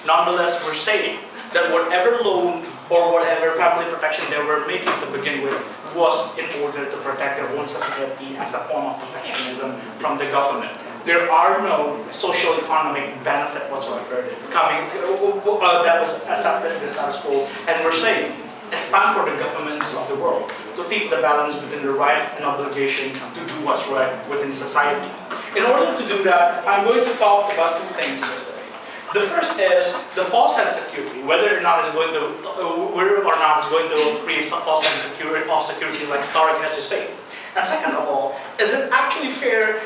Nonetheless, we're saying that whatever loan or whatever family protection they were making to begin with was in order to protect their own society as a form of protectionism from the government. There are no social economic benefit whatsoever coming that was accepted in the status quo, and we're saying it's time for the governments of the world to take the balance between the right and obligation to do what's right within society. In order to do that, I'm going to talk about two things in this way. The first is the false sense of security, whether or not it's going to create some false sense of security, like Tariq has to say. And second of all, is it actually fair?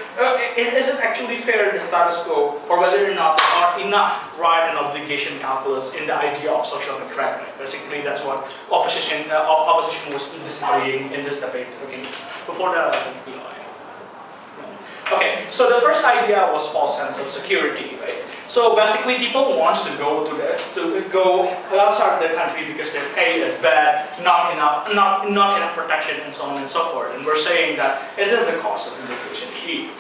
Is it actually fair in the status quo, or whether or not there are enough right and obligation calculus in the idea of social contract? Basically, that's what opposition was disagreeing in this debate. Okay, before that, okay. So the first idea was false sense of security, right? So basically, people want to go go outside the country because their pay is bad, not enough protection, and so on and so forth. And we're saying that it is the cost of immigration here.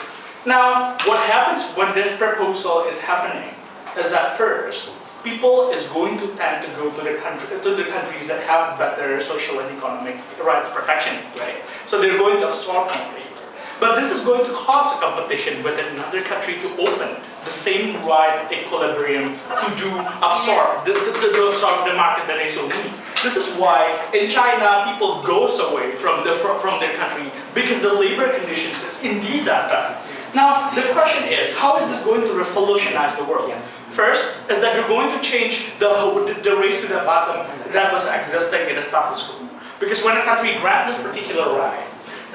Now, what happens when this proposal is happening is that first, people is going to tend to go to the countries that have better social and economic rights protection, right? So they're going to absorb more labor. But this is going to cause a competition with another country to open the same right equilibrium to absorb the market that they so need. This is why in China people goes away from their country because the labor conditions is indeed that bad. Now the question is, how is this going to revolutionize the world? First is that you're going to change the race to the bottom that was existing in the status quo. Because when a country grants this particular right,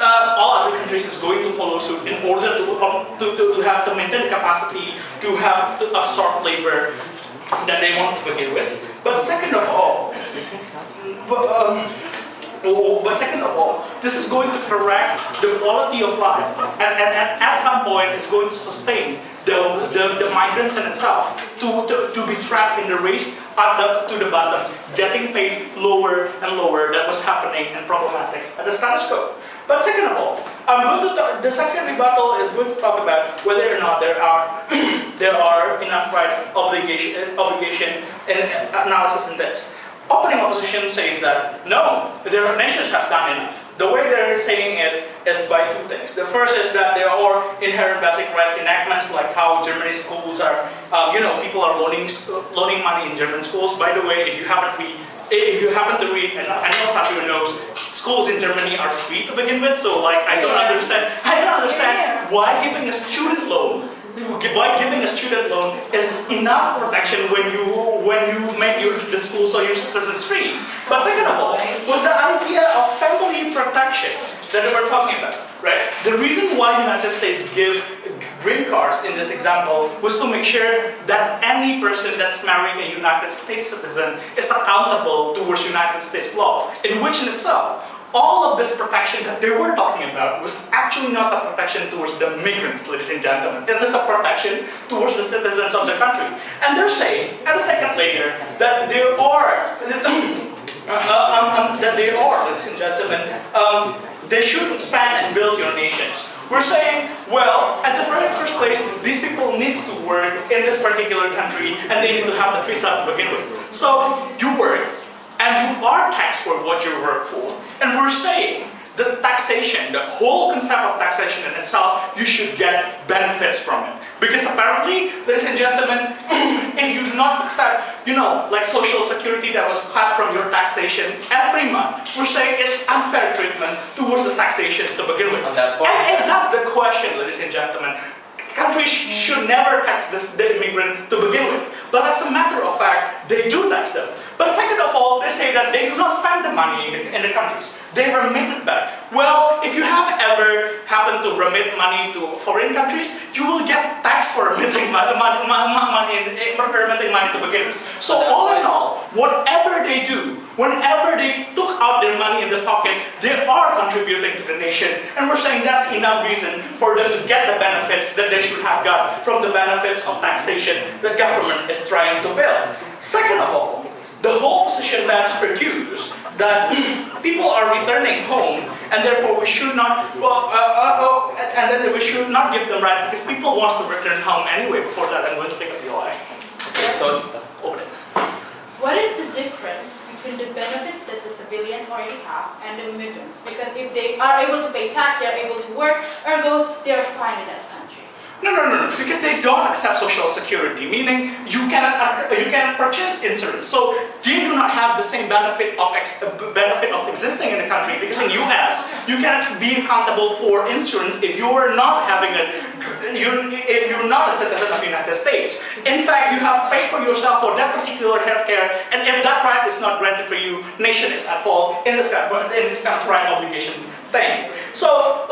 all other countries is going to follow suit in order to maintain the capacity to absorb labor that they want to begin with. But second of all, this is going to correct the quality of life, and at some point it's going to sustain the migrants in itself to be trapped in the race to the bottom, getting paid lower and lower. That was happening and problematic at the status quo. But second of all, the second rebuttal is going to talk about whether or not there are enough right obligation and analysis in this. Opening opposition says that no, their nations have done enough. The way they're saying it is by two things. The first is that there are inherent basic right enactments, like how German schools are, people are loaning money in German schools. By the way, if you happen to read, and I know Satu knows, schools in Germany are free to begin with. So like, I don't understand why giving a student loan is enough protection when you make the school so your citizens free. But second of all, was the idea of family protection that we were talking about, right? The reason why the United States give green cards in this example was to make sure that any person that's marrying a United States citizen is accountable towards United States law, in which in itself, all of this protection that they were talking about was actually not a protection towards the migrants, ladies and gentlemen. It is a protection towards the citizens of the country. And they're saying, at a second later, that there are, ladies and gentlemen, they should expand and build your nations. We're saying, well, at the very first place, these people need to work in this particular country, and they need to have the visa to begin with. So you work, and you are taxed for what you work for. And we're saying the taxation, the whole concept of taxation in itself, you should get benefits from it. Because apparently, ladies and gentlemen, if you do not accept, like social security that was cut from your taxation every month, we're saying it's unfair treatment towards the taxation to begin with. And that's the question, ladies and gentlemen. Countries should never tax the immigrant to begin with. But as a matter of fact, they do tax them. But second of all, they say that they do not spend the money in the countries. They remit it back. Well, if you have ever happened to remit money to foreign countries, you will get taxed for remitting money to begin with. So all in all, whatever they do, whenever they took out their money in the pocket, they are contributing to the nation. And we're saying that's enough reason for them to get the benefits that they should have got from the benefits of taxation the government is trying to build. Second of all, the whole opposition bans argues that people are returning home, and therefore we should not, we should not give them right because people want to return home anyway. Before that, I'm going to take a POI. Okay, so over there. already have, and the migrants. Because if they are able to pay tax, they are able to work, ergo, they are fine in that country. No, because they don't accept social security, meaning you cannot purchase insurance. So they do not have the same benefit of existing in the country, because in US, you cannot be accountable for insurance if you are not having if you're not a citizen of the United States. In fact, you have paid for yourself for that particular healthcare, and if that right is not granted for you, nation is at fault in this kind of right obligation thing. So,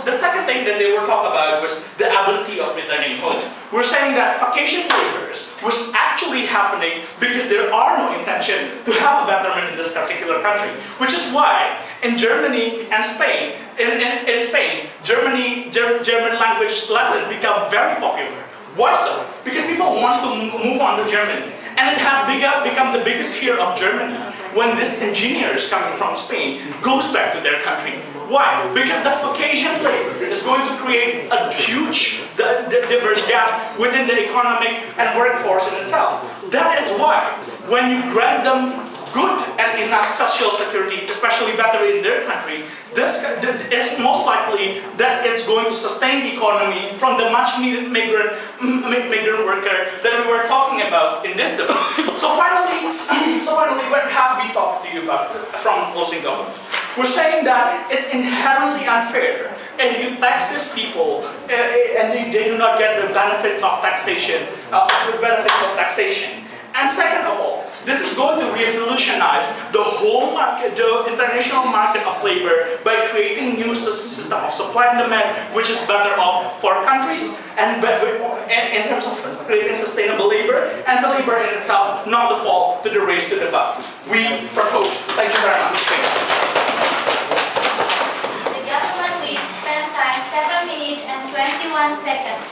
the second thing that they were talking about was the ability of returning home. We're saying that vacation laborers was actually happening because there are no intention to have a betterment in this particular country, which is why in Germany and Spain, in Spain, German language lessons become very popular. Why so? Because people want to move on to Germany. And it has become the biggest fear of Germany when these engineers coming from Spain goes back to their country. Why? Because the vacation labor is going to create a huge diverse gap within the economic and workforce in itself. That is why when you grant them good and enough social security, especially better in their country, it's most likely that it's going to sustain the economy from the much needed migrant worker that we were talking about in this debate. So finally, what have we talked to you about from closing government? We're saying that it's inherently unfair if you tax these people and they do not get the benefits of taxation, And second of all, this is going to revolutionize the whole market, the international market of labor, by creating new system of supply and demand, which is better off for countries and in terms of creating sustainable labor, and the labor in itself not to fall to the race to the bottom. We propose. Thank you very much. The government will spend time 7 minutes and 21 seconds.